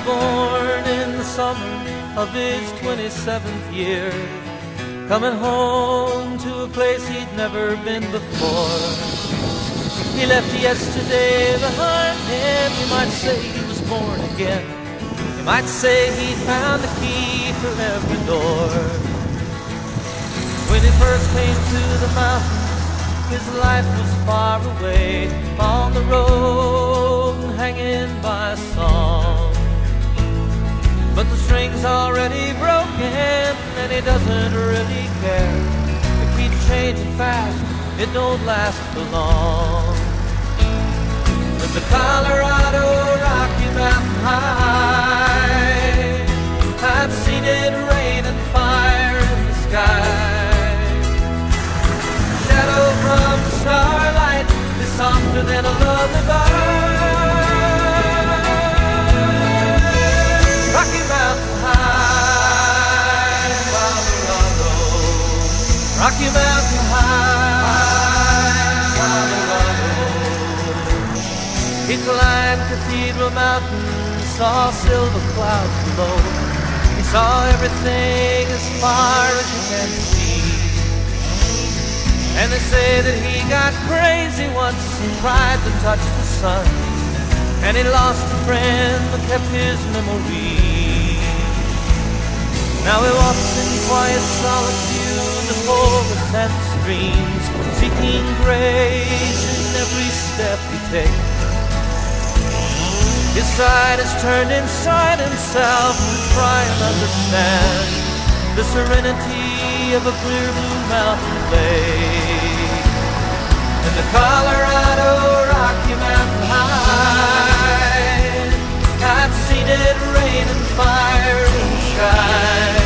born in the summer of his 27th year, coming home to a place he'd never been before. He left yesterday behind him. You might say he was born again. You might say he found the key for every door. When he first came to the mountains, his life was far away, on the road and hanging by a song. But the string's already broken and he doesn't really care. It keeps changing fast, it don't last for long. But the Colorado Rocky Mountain High, I've seen it rain and fire in the sky. Shadow from the starlight is softer than a lullaby. Rocky Mountain High, Colorado. Rocky Mountain High, Colorado. He climbed Cathedral Mountain, saw silver clouds below. He saw everything as far as you can see. And they say that he got crazy once and tried to touch the sun, and he lost a friend but kept his memory. Now he walks in quiet solitude, the forests and the streams, seeking grace in every step he takes. His side is turned inside himself to try and understand the serenity of a clear blue mountain lake. In the Colorado Rocky Mountain High, I've seen it rain and fire in the sky.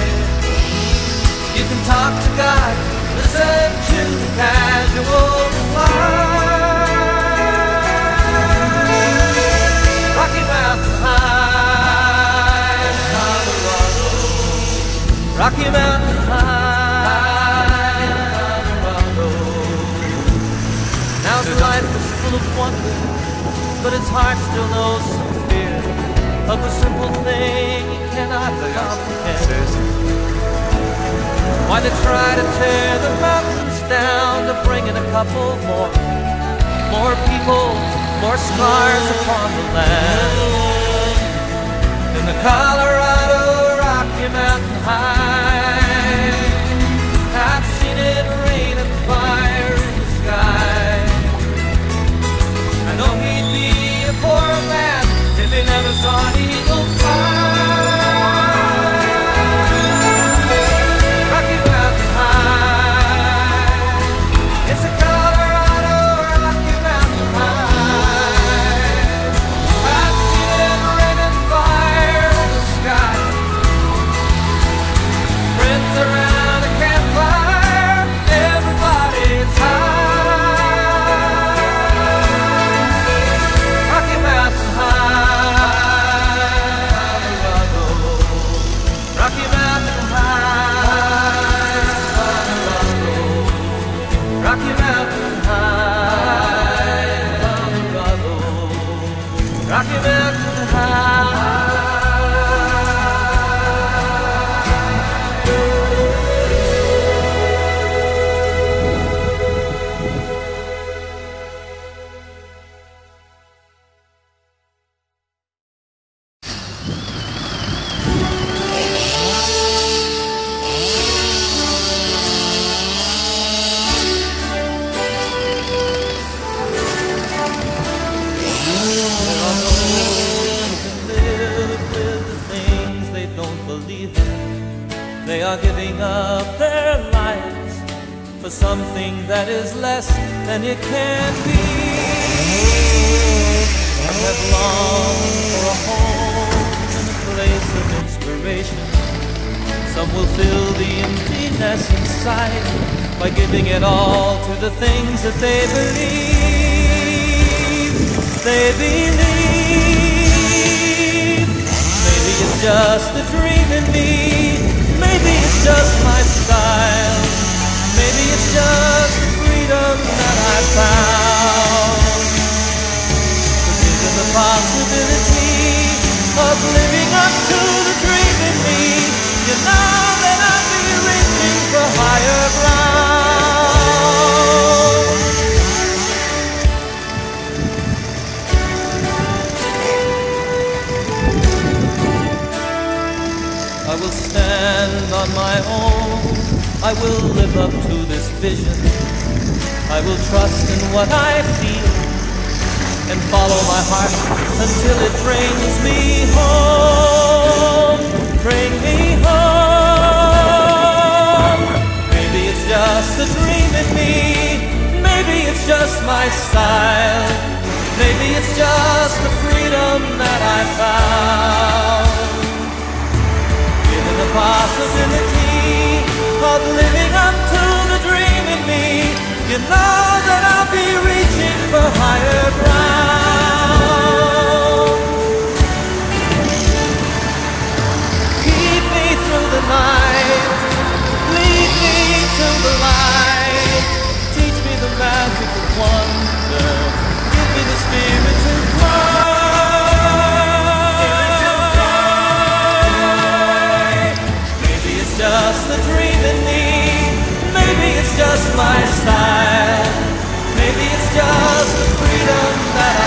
You can talk to God, listen to the casual reply. Rocky Mountain High, Colorado. Rocky Mountain High, Colorado. Now his life is full of wonder, but his heart still knows some fear of a simple thing he cannot comprehend. Why they try to tear the mountains down to bring in a couple more people, more scars upon the land. In the Colorado Rocky Mountain High, I've seen it rain and fire in the sky. I know he'd be a poor man if he never saw an eagle fly. Rocky Mountain High, it's a Colorado Rocky Mountain High. I've seen it rain and fire in the sky. Friends around a campfire, everybody's high. Rocky Mountain High, Colorado. Rocky Mountain High, Colorado. Rocky Mountain High, Colorado. Rocky Mountain High. There are those who can live with the things they don't believe in. They are giving up their lives for something that is less than it can be. I have longed for a home and a place of inspiration. Some will fill the emptiness inside by giving it all to the things that they believe. They believe. Maybe it's just the dream in me. Maybe it's just my style. Maybe it's just the freedom that I found. But is it the possibility of living I will live up to this vision. I will trust in what I feel and follow my heart until it brings me home. Bring me home. Maybe it's just a dream in me. Maybe it's just my style. Maybe it's just the freedom that I found. Given the possibility of living up to the dream in me, you know that I'll be reaching for higher ground. Keep me through the night, lead me to the light, teach me the magic of wonder, give me the spirit to fly. Maybe it's just the dream in me, maybe it's just my style, maybe it's just the freedom that I